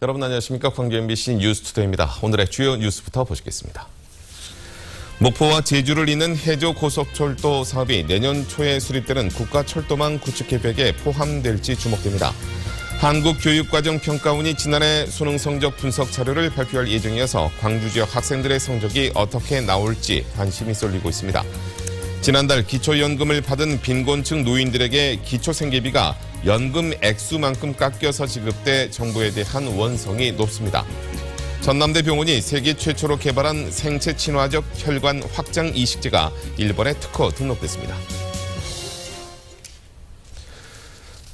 여러분 안녕하십니까? 광주 MBC 뉴스투데이입니다. 오늘의 주요 뉴스부터 보시겠습니다. 목포와 제주를 잇는 해저 고속철도 사업이 내년 초에 수립되는 국가철도망 구축 계획에 포함될지 주목됩니다. 한국교육과정평가원이 지난해 수능 성적 분석 자료를 발표할 예정이어서 광주 지역 학생들의 성적이 어떻게 나올지 관심이 쏠리고 있습니다. 지난달 기초연금을 받은 빈곤층 노인들에게 기초생계비가 연금 액수만큼 깎여서 지급돼 정부에 대한 원성이 높습니다. 전남대 병원이 세계 최초로 개발한 생체 친화적 혈관 확장 이식제가 일본에 특허 등록됐습니다.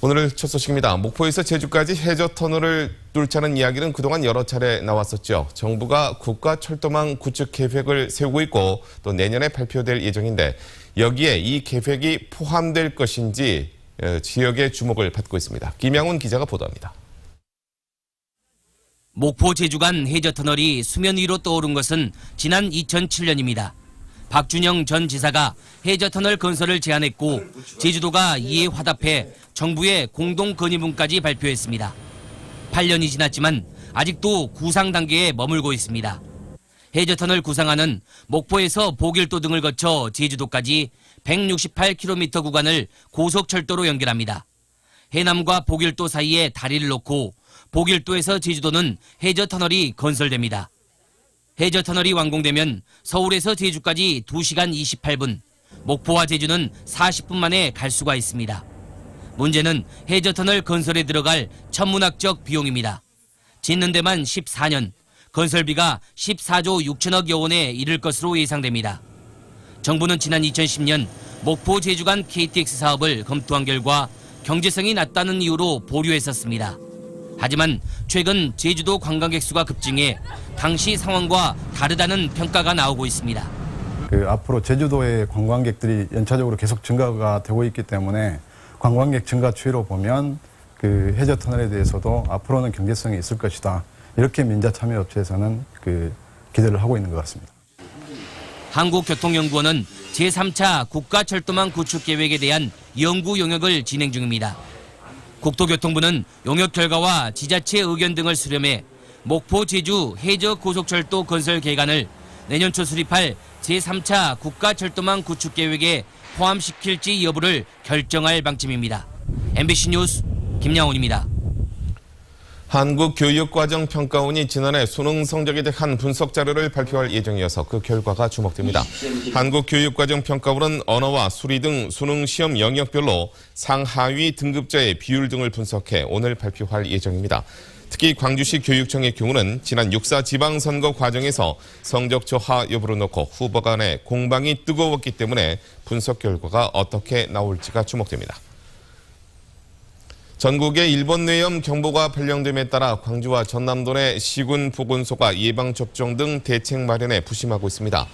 오늘 첫 소식입니다. 목포에서 제주까지 해저 터널을 뚫자는 이야기는 그동안 여러 차례 나왔었죠. 정부가 국가철도망 구축 계획을 세우고 있고 또 내년에 발표될 예정인데 여기에 이 계획이 포함될 것인지 지역의 주목을 받고 있습니다. 김양훈 기자가 보도합니다. 목포 제주 간 해저 터널이 수면 위로 떠오른 것은 지난 2007년입니다. 박준영 전 지사가 해저 터널 건설을 제안했고 제주도가 이에 화답해 정부에 공동 건의문까지 발표했습니다. 8년이 지났지만 아직도 구상 단계에 머물고 있습니다. 해저 터널 구상안은 목포에서 보길도 등을 거쳐 제주도까지 168km 구간을 고속철도로 연결합니다. 해남과 보길도 사이에 다리를 놓고 보길도에서 제주도는 해저 터널이 건설됩니다. 해저 터널이 완공되면 서울에서 제주까지 2시간 28분, 목포와 제주는 40분 만에 갈 수가 있습니다. 문제는 해저 터널 건설에 들어갈 천문학적 비용입니다. 짓는 데만 14년, 건설비가 14조 6천억여 원에 이를 것으로 예상됩니다. 정부는 지난 2010년 목포 제주 간 KTX 사업을 검토한 결과 경제성이 낮다는 이유로 보류했었습니다. 하지만 최근 제주도 관광객 수가 급증해 당시 상황과 다르다는 평가가 나오고 있습니다. 앞으로 제주도의 관광객들이 연차적으로 계속 증가가 되고 있기 때문에 관광객 증가 추이로 보면 해저 터널에 대해서도 앞으로는 경제성이 있을 것이다. 이렇게 민자참여업체에서는 기대를 하고 있는 것 같습니다. 한국교통연구원은 제3차 국가철도망 구축 계획에 대한 연구 용역을 진행 중입니다. 국토교통부는 용역 결과와 지자체 의견 등을 수렴해 목포 제주 해저 고속철도 건설 계획안을 내년 초 수립할 제3차 국가철도망 구축 계획에 포함시킬지 여부를 결정할 방침입니다. MBC 뉴스 김양훈입니다. 한국교육과정평가원이 지난해 수능 성적에 대한 분석 자료를 발표할 예정이어서 그 결과가 주목됩니다. 한국교육과정평가원은 언어와 수리 등 수능 시험 영역별로 상하위 등급자의 비율 등을 분석해 오늘 발표할 예정입니다. 특히 광주시 교육청의 경우는 지난 6.4 지방선거 과정에서 성적 저하 여부를 놓고 후보 간의 공방이 뜨거웠기 때문에 분석 결과가 어떻게 나올지가 주목됩니다. 전국에 일본 뇌염 경보가 발령됨에 따라 광주와 전남도 내 시군 보건소가 예방접종 등 대책 마련에 부심하고 있습니다.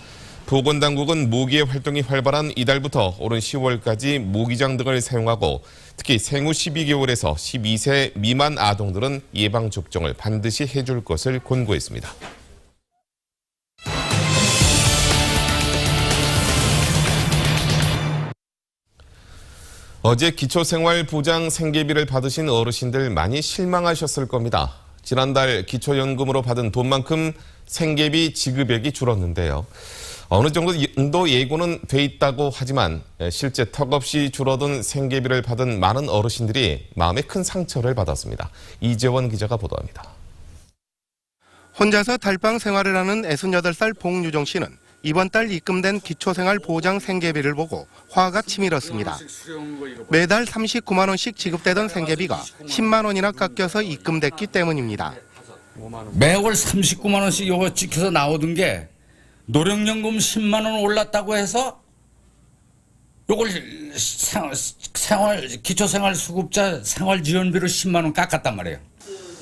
보건당국은 모기의 활동이 활발한 이달부터 오는 10월까지 모기장 등을 사용하고 특히 생후 12개월에서 12세 미만 아동들은 예방접종을 반드시 해줄 것을 권고했습니다. 어제 기초생활보장 생계비를 받으신 어르신들 많이 실망하셨을 겁니다. 지난달 기초연금으로 받은 돈만큼 생계비 지급액이 줄었는데요. 어느 정도 예고는 돼 있다고 하지만 실제 턱없이 줄어든 생계비를 받은 많은 어르신들이 마음에 큰 상처를 받았습니다. 이재원 기자가 보도합니다. 혼자서 달방 생활을 하는 68살 봉유정 씨는 이번 달 입금된 기초생활보장 생계비를 보고 화가 치밀었습니다. 매달 39만 원씩 지급되던 생계비가 10만 원이나 깎여서 입금됐기 때문입니다. 매월 39만 원씩 이거 찍혀서 나오던 게 노령연금 10만 원 올랐다고 해서 이걸 기초생활수급자 생활지원비로 10만 원 깎았단 말이에요.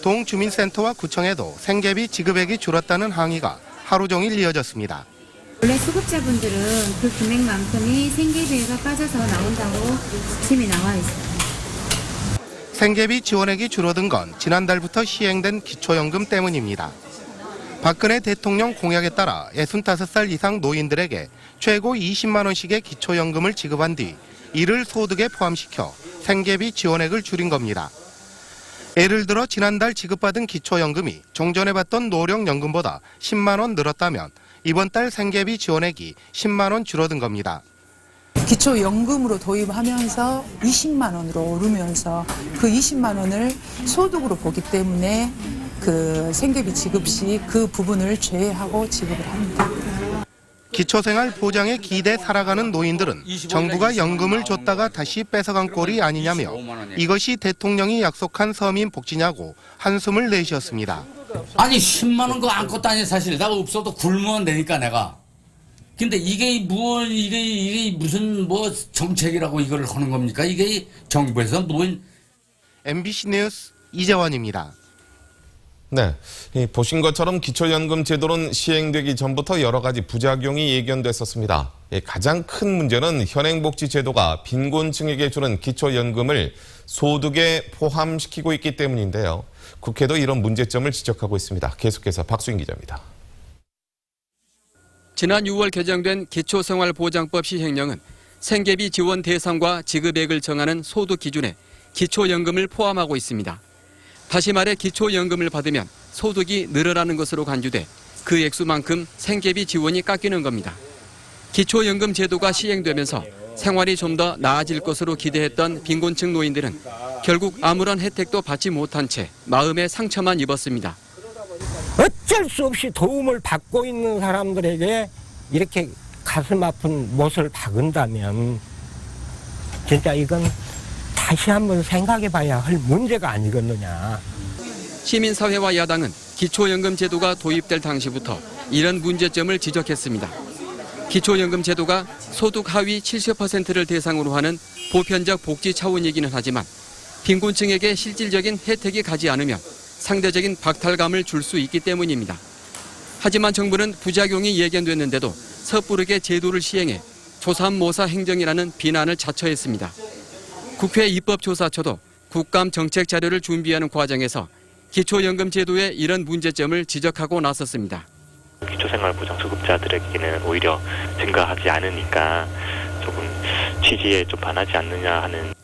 동주민센터와 구청에도 생계비 지급액이 줄었다는 항의가 하루 종일 이어졌습니다. 원래 수급자분들은 그 금액만큼이 생계비가 빠져서 나온다고 지침이 나와 있어요. 생계비 지원액이 줄어든 건 지난달부터 시행된 기초연금 때문입니다. 박근혜 대통령 공약에 따라 65살 이상 노인들에게 최고 20만 원씩의 기초연금을 지급한 뒤 이를 소득에 포함시켜 생계비 지원액을 줄인 겁니다. 예를 들어 지난달 지급받은 기초연금이 종전에 받던 노령연금보다 10만 원 늘었다면 이번 달 생계비 지원액이 10만 원 줄어든 겁니다. 기초연금으로 도입하면서 20만 원으로 오르면서 그 20만 원을 소득으로 보기 때문에 그 생계비 지급 시 그 부분을 제외하고 지급을 합니다. 기초생활 보장에 기대 살아가는 노인들은 정부가 연금을 줬다가 다시 뺏어간 꼴이 아니냐며 이것이 대통령이 약속한 서민 복지냐고 한숨을 내쉬었습니다. 아니 10만 원 그거 아무것도 아니야 사실. 내가 없어도 굶으면 되니까 내가. 근데 이게 무슨 뭐 정책이라고 이걸 하는 겁니까? 이게 정부에서 뭔 MBC 뉴스 이재원입니다. 네, 보신 것처럼 기초연금 제도는 시행되기 전부터 여러 가지 부작용이 예견됐었습니다. 가장 큰 문제는 현행복지제도가 빈곤층에게 주는 기초연금을 소득에 포함시키고 있기 때문인데요. 국회도 이런 문제점을 지적하고 있습니다. 계속해서 박수인 기자입니다. 지난 6월 개정된 기초생활보장법 시행령은 생계비 지원 대상과 지급액을 정하는 소득 기준에 기초연금을 포함하고 있습니다. 다시 말해 기초연금을 받으면 소득이 늘어나는 것으로 간주돼 그 액수만큼 생계비 지원이 깎이는 겁니다. 기초연금 제도가 시행되면서 생활이 좀 더 나아질 것으로 기대했던 빈곤층 노인들은 결국 아무런 혜택도 받지 못한 채 마음의 상처만 입었습니다. 어쩔 수 없이 도움을 받고 있는 사람들에게 이렇게 가슴 아픈 못을 박은다면 진짜 이건 다시 한번 생각해 봐야 할 문제가 아니겠느냐. 시민사회와 야당은 기초연금 제도가 도입될 당시부터 이런 문제점을 지적했습니다. 기초연금 제도가 소득 하위 70%를 대상으로 하는 보편적 복지 차원이기는 하지만 빈곤층에게 실질적인 혜택이 가지 않으면 상대적인 박탈감을 줄 수 있기 때문입니다. 하지만 정부는 부작용이 예견됐는데도 섣부르게 제도를 시행해 조삼모사 행정이라는 비난을 자처했습니다. 국회 입법조사처도 국감 정책 자료를 준비하는 과정에서 기초연금 제도의 이런 문제점을 지적하고 나섰습니다. 기초생활보장수급자들에게는 오히려 증가하지 않으니까 조금 취지에 좀 반하지 않느냐 하는.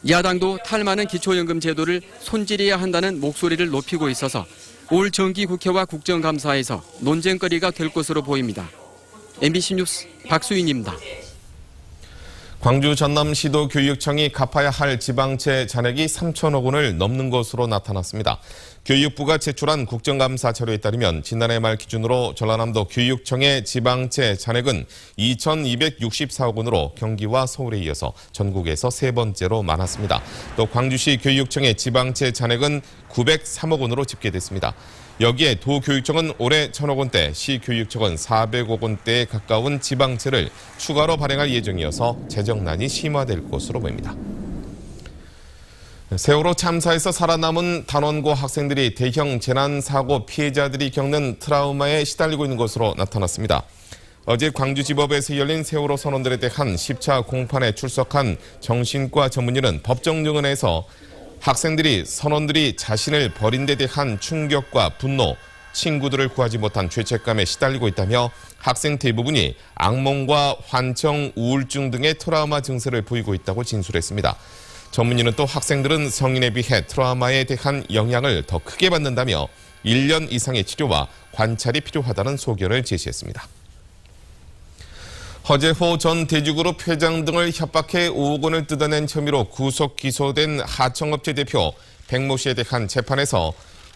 야당도 탈 많은 기초연금 제도를 손질해야 한다는 목소리를 높이고 있어서 올 정기국회와 국정감사에서 논쟁거리가 될 것으로 보입니다. MBC 뉴스 박수인입니다. 광주 전남시도교육청이 갚아야 할 지방채 잔액이 3천억 원을 넘는 것으로 나타났습니다. 교육부가 제출한 국정감사 자료에 따르면 지난해 말 기준으로 전라남도 교육청의 지방채 잔액은 2,264억 원으로 경기와 서울에 이어서 전국에서 세 번째로 많았습니다. 또 광주시 교육청의 지방채 잔액은 903억 원으로 집계됐습니다. 여기에 도교육청은 올해 1,000억 원대, 시교육청은 400억 원대에 가까운 지방채를 추가로 발행할 예정이어서 재정난이 심화될 것으로 보입니다. 세월호 참사에서 살아남은 단원고 학생들이 대형 재난사고 피해자들이 겪는 트라우마에 시달리고 있는 것으로 나타났습니다. 어제 광주지법에서 열린 세월호 선원들에 대한 10차 공판에 출석한 정신과 전문의는 법정 증언에서 학생들이 선원들이 자신을 버린 데 대한 충격과 분노, 친구들을 구하지 못한 죄책감에 시달리고 있다며 학생 대부분이 악몽과 환청, 우울증 등의 트라우마 증세를 보이고 있다고 진술했습니다. 전문의는 또 학생들은 성인에 비해 트라우마에 대한 영향을 더 크게 받는다며 1년 이상의 치료와 관찰이 필요하다는 소견을 제시했습니다. 허재호 전 대주그룹 회장 등을 협박해 5억 원을 뜯어낸 혐의로 구속 기소된 하청업체 대표 백모 씨에 대한 재판에서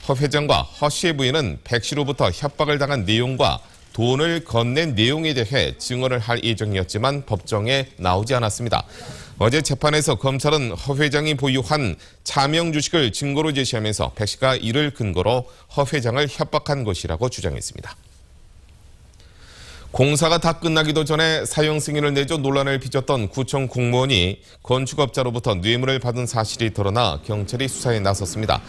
허 회장과 허 씨의 부인은 백 씨로부터 협박을 당한 내용과 돈을 건넨 내용에 대해 증언을 할 예정이었지만 법정에 나오지 않았습니다. 어제 재판에서 검찰은 허 회장이 보유한 차명 주식을 증거로 제시하면서 백 씨가 이를 근거로 허 회장을 협박한 것이라고 주장했습니다. 공사가 다 끝나기도 전에 사용 승인을 내줘 논란을 빚었던 구청 공무원이 건축업자로부터 뇌물을 받은 사실이 드러나 경찰이 수사에 나섰습니다.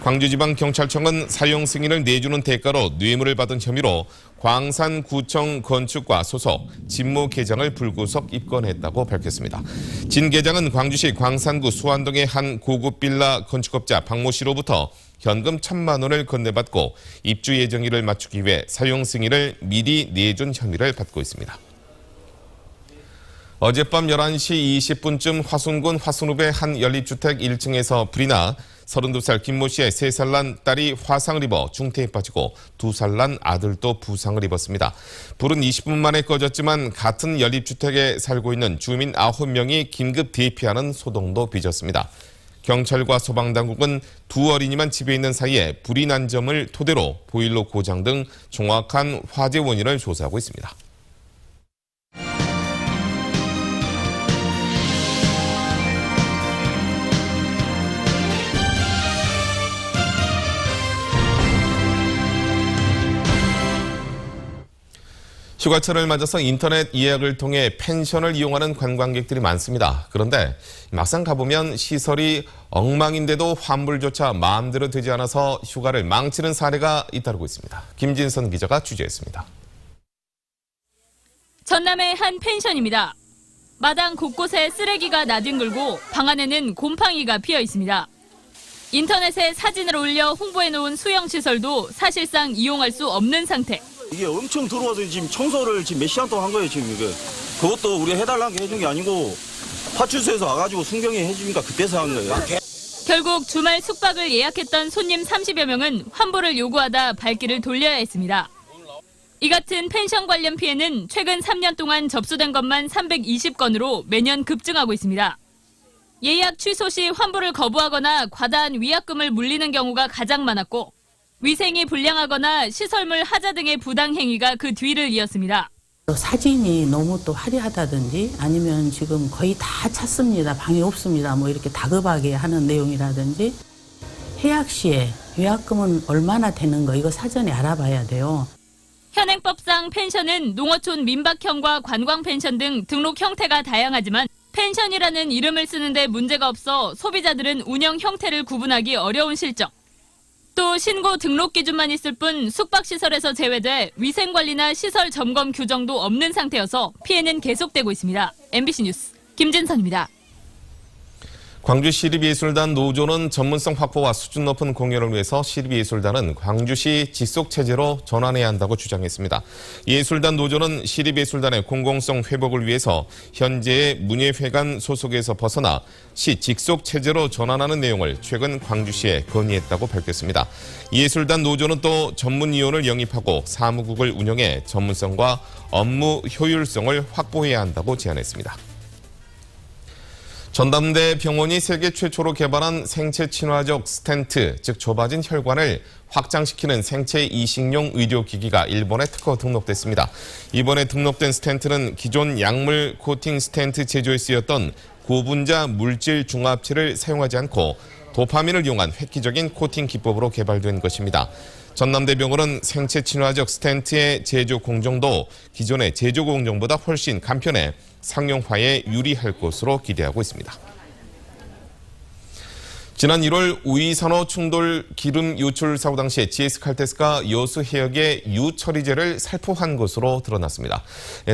광주지방경찰청은 사용 승인을 내주는 대가로 뇌물을 받은 혐의로 광산구청 건축과 소속 진모 계장을 불구속 입건했다고 밝혔습니다. 진 계장은 광주시 광산구 수안동의 한 고급 빌라 건축업자 박모 씨로부터 현금 1,000만 원을 건네받고 입주 예정일을 맞추기 위해 사용 승인을 미리 내준 혐의를 받고 있습니다. 어젯밤 11시 20분쯤 화순군 화순읍의 한 연립주택 1층에서 불이 나 32살 김모 씨의 3살 난 딸이 화상을 입어 중태에 빠지고 2살 난 아들도 부상을 입었습니다. 불은 20분 만에 꺼졌지만 같은 연립주택에 살고 있는 주민 9명이 긴급 대피하는 소동도 빚었습니다. 경찰과 소방당국은 2 어린이만 집에 있는 사이에 불이 난 점을 토대로 보일러 고장 등 정확한 화재 원인을 조사하고 있습니다. 휴가철을 맞아서 인터넷 예약을 통해 펜션을 이용하는 관광객들이 많습니다. 그런데 막상 가보면 시설이 엉망인데도 환불조차 마음대로 되지 않아서 휴가를 망치는 사례가 잇따르고 있습니다. 김진선 기자가 취재했습니다. 전남의 한 펜션입니다. 마당 곳곳에 쓰레기가 나뒹굴고 방 안에는 곰팡이가 피어 있습니다. 인터넷에 사진을 올려 홍보해놓은 수영시설도 사실상 이용할 수 없는 상태. 이게 엄청 들어와서 지금 청소를 지금 몇 시간 동안 한 거예요, 지금 이게. 그것도 우리가 해달라는 게 해준 게 아니고 파출소에서 와가지고 순경이 해주니까 그때서 한 거예요. 결국 주말 숙박을 예약했던 손님 30여 명은 환불을 요구하다 발길을 돌려야 했습니다. 이 같은 펜션 관련 피해는 최근 3년 동안 접수된 것만 320건으로 매년 급증하고 있습니다. 예약 취소 시 환불을 거부하거나 과다한 위약금을 물리는 경우가 가장 많았고 위생이 불량하거나 시설물 하자 등의 부당 행위가 그 뒤를 이었습니다. 사진이 너무 또 화려하다든지 아니면 지금 거의 다 찼습니다. 방이 없습니다. 뭐 이렇게 다급하게 하는 내용이라든지 예약 시에 위약금은 얼마나 되는 거 이거 사전에 알아봐야 돼요. 현행법상 펜션은 농어촌 민박형과 관광펜션 등 등록 형태가 다양하지만 펜션이라는 이름을 쓰는데 문제가 없어 소비자들은 운영 형태를 구분하기 어려운 실정. 또 신고 등록 기준만 있을 뿐 숙박시설에서 제외돼 위생관리나 시설 점검 규정도 없는 상태여서 피해는 계속되고 있습니다. MBC 뉴스 김진선입니다. 광주시립예술단 노조는 전문성 확보와 수준 높은 공연을 위해서 시립예술단은 광주시 직속체제로 전환해야 한다고 주장했습니다. 예술단 노조는 시립예술단의 공공성 회복을 위해서 현재의 문예회관 소속에서 벗어나 시 직속체제로 전환하는 내용을 최근 광주시에 건의했다고 밝혔습니다. 예술단 노조는 또 전문위원을 영입하고 사무국을 운영해 전문성과 업무 효율성을 확보해야 한다고 제안했습니다. 전남대 병원이 세계 최초로 개발한 생체 친화적 스텐트, 즉 좁아진 혈관을 확장시키는 생체 이식용 의료기기가 일본에 특허 등록됐습니다. 이번에 등록된 스텐트는 기존 약물 코팅 스텐트 제조에 쓰였던 고분자 물질 중합체를 사용하지 않고 도파민을 이용한 획기적인 코팅 기법으로 개발된 것입니다. 전남대병원은 생체 친화적 스텐트의 제조 공정도 기존의 제조 공정보다 훨씬 간편해 상용화에 유리할 것으로 기대하고 있습니다. 지난 1월 우이산호 충돌 기름 유출 사고 당시 GS칼텍스가 여수 해역에 유처리제를 살포한 것으로 드러났습니다.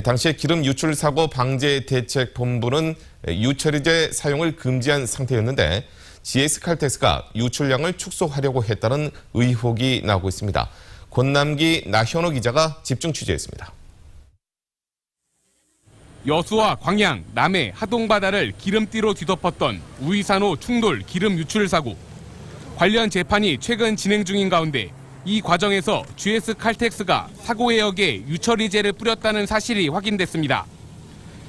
당시 기름 유출 사고 방제 대책 본부는 유처리제 사용을 금지한 상태였는데 GS칼텍스가 유출량을 축소하려고 했다는 의혹이 나오고 있습니다. 권남기 나현호 기자가 집중 취재했습니다. 여수와 광양, 남해, 하동 바다를 기름띠로 뒤덮었던 우이산호 충돌 기름 유출 사고. 관련 재판이 최근 진행 중인 가운데 이 과정에서 GS칼텍스가 사고 해역에 유처리제를 뿌렸다는 사실이 확인됐습니다.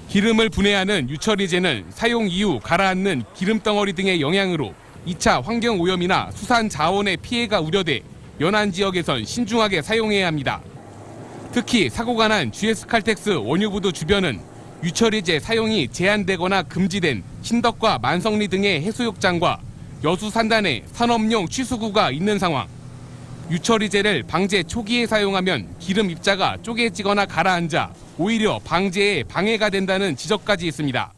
기름을 분해하는 유처리제는 사용 이후 가라앉는 기름덩어리 등의 영향으로 2차 환경오염이나 수산 자원의 피해가 우려돼 연안 지역에선 신중하게 사용해야 합니다. 특히 사고가 난 GS칼텍스 원유부두 주변은 유처리제 사용이 제한되거나 금지된 신덕과 만성리 등의 해수욕장과 여수 산단에 산업용 취수구가 있는 상황. 유처리제를 방제 초기에 사용하면 기름 입자가 쪼개지거나 가라앉아 오히려 방제에 방해가 된다는 지적까지 있습니다.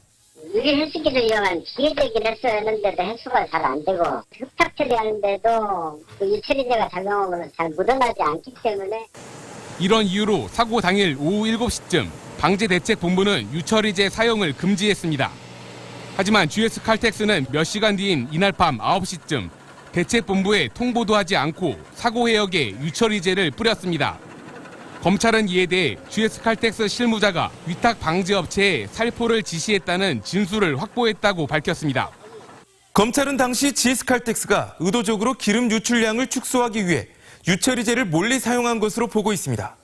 유리 해수기를 이용한 기계적인 했었는데도 해수가 잘 안 되고 흡착 처리하는데도 그 유처리제가 작용하고는 잘 묻어나지 않기 때문에 이런 이유로 사고 당일 오후 7시쯤 방제대책본부는 유처리제 사용을 금지했습니다. 하지만 GS칼텍스는 몇 시간 뒤인 이날 밤 9시쯤 대책본부에 통보도 하지 않고 사고 해역에 유처리제를 뿌렸습니다. 검찰은 이에 대해 GS칼텍스 실무자가 위탁 방제업체에 살포를 지시했다는 진술을 확보했다고 밝혔습니다. 검찰은 당시 GS칼텍스가 의도적으로 기름 유출량을 축소하기 위해 유처리제를 몰래 사용한 것으로 보고 있습니다.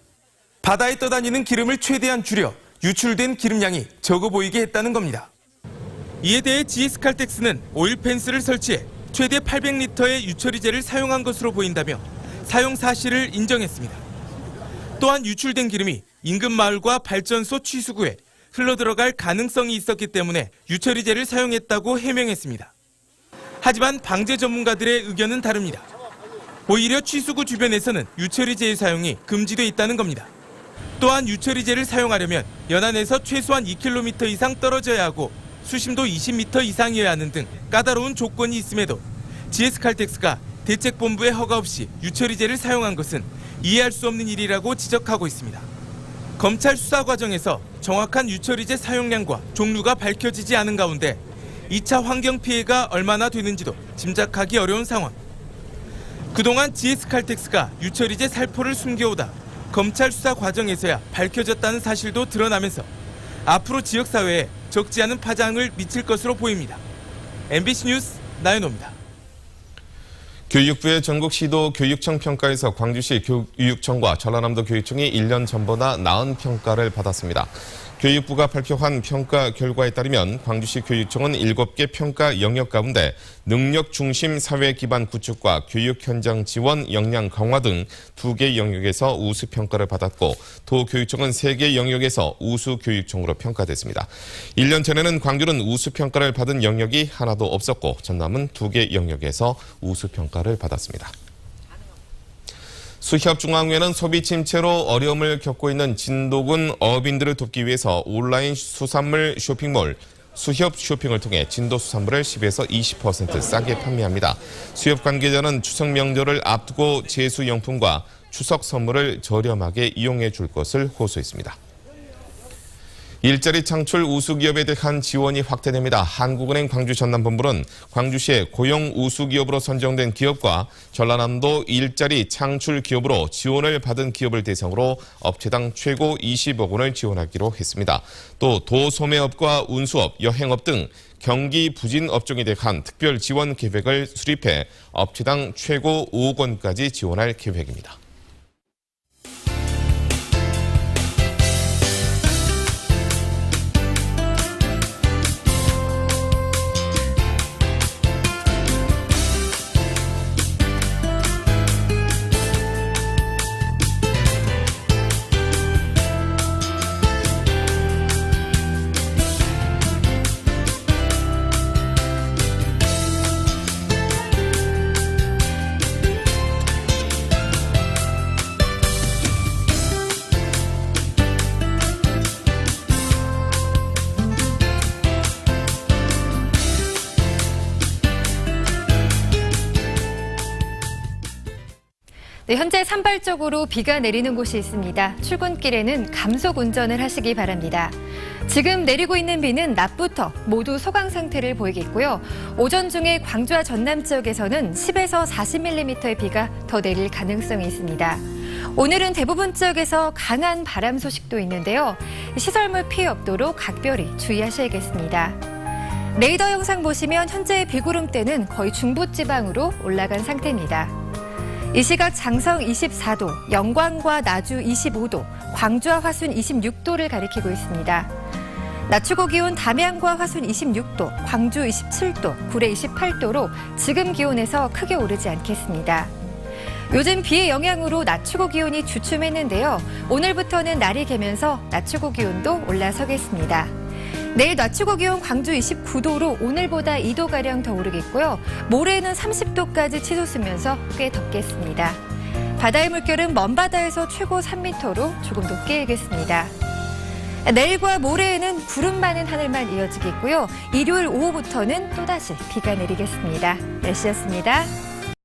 바다에 떠다니는 기름을 최대한 줄여 유출된 기름량이 적어 보이게 했다는 겁니다. 이에 대해 GS칼텍스는 오일 펜스를 설치해 최대 800리터의 유처리제를 사용한 것으로 보인다며 사용 사실을 인정했습니다. 또한 유출된 기름이 인근 마을과 발전소 취수구에 흘러들어갈 가능성이 있었기 때문에 유처리제를 사용했다고 해명했습니다. 하지만 방제 전문가들의 의견은 다릅니다. 오히려 취수구 주변에서는 유처리제의 사용이 금지돼 있다는 겁니다. 또한 유처리제를 사용하려면 연안에서 최소한 2km 이상 떨어져야 하고 수심도 20m 이상이어야 하는 등 까다로운 조건이 있음에도 GS칼텍스가 대책본부의 허가 없이 유처리제를 사용한 것은 이해할 수 없는 일이라고 지적하고 있습니다. 검찰 수사 과정에서 정확한 유처리제 사용량과 종류가 밝혀지지 않은 가운데 2차 환경 피해가 얼마나 되는지도 짐작하기 어려운 상황. 그동안 GS칼텍스가 유처리제 살포를 숨겨오다 검찰 수사 과정에서야 밝혀졌다는 사실도 드러나면서 앞으로 지역사회에 적지 않은 파장을 미칠 것으로 보입니다. MBC 뉴스 나연호입니다. 교육부의 전국시도 교육청 평가에서 광주시 교육청과 전라남도 교육청이 1년 전보다 나은 평가를 받았습니다. 교육부가 발표한 평가 결과에 따르면 광주시 교육청은 7개 평가 영역 가운데 능력 중심 사회 기반 구축과 교육 현장 지원, 역량 강화 등 2개 영역에서 우수 평가를 받았고 도교육청은 3개 영역에서 우수 교육청으로 평가됐습니다. 1년 전에는 광주는 우수 평가를 받은 영역이 하나도 없었고 전남은 2개 영역에서 우수 평가를 받았습니다. 수협중앙회는 소비 침체로 어려움을 겪고 있는 진도군 어민들을 돕기 위해서 온라인 수산물 쇼핑몰 수협 쇼핑을 통해 진도 수산물을 10에서 20% 싸게 판매합니다. 수협 관계자는 추석 명절을 앞두고 제수용품과 추석 선물을 저렴하게 이용해 줄 것을 호소했습니다. 일자리 창출 우수기업에 대한 지원이 확대됩니다. 한국은행 광주 전남본부는 광주시의 고용 우수기업으로 선정된 기업과 전라남도 일자리 창출 기업으로 지원을 받은 기업을 대상으로 업체당 최고 20억 원을 지원하기로 했습니다. 또 도소매업과 운수업, 여행업 등 경기 부진 업종에 대한 특별 지원 계획을 수립해 업체당 최고 5억 원까지 지원할 계획입니다. 네, 현재 산발적으로 비가 내리는 곳이 있습니다. 출근길에는 감속 운전을 하시기 바랍니다. 지금 내리고 있는 비는 낮부터 모두 소강 상태를 보이겠고요. 오전 중에 광주와 전남 지역에서는 10에서 40mm의 비가 더 내릴 가능성이 있습니다. 오늘은 대부분 지역에서 강한 바람 소식도 있는데요. 시설물 피해 없도록 각별히 주의하셔야겠습니다. 레이더 영상 보시면 현재의 비구름대는 거의 중부지방으로 올라간 상태입니다. 이 시각 장성 24도, 영광과 나주 25도, 광주와 화순 26도를 가리키고 있습니다. 낮 최고 기온 담양과 화순 26도, 광주 27도, 구례 28도로 지금 기온에서 크게 오르지 않겠습니다. 요즘 비의 영향으로 낮 최고 기온이 주춤했는데요. 오늘부터는 날이 개면서 낮 최고 기온도 올라서겠습니다. 내일 낮 최고 기온 광주 29도로 오늘보다 2도가량 더 오르겠고요. 모레는 30도까지 치솟으면서 꽤 덥겠습니다. 바다의 물결은 먼바다에서 최고 3m로 조금 높게 일겠습니다. 내일과 모레에는 구름 많은 하늘만 이어지겠고요. 일요일 오후부터는 또다시 비가 내리겠습니다. 날씨였습니다.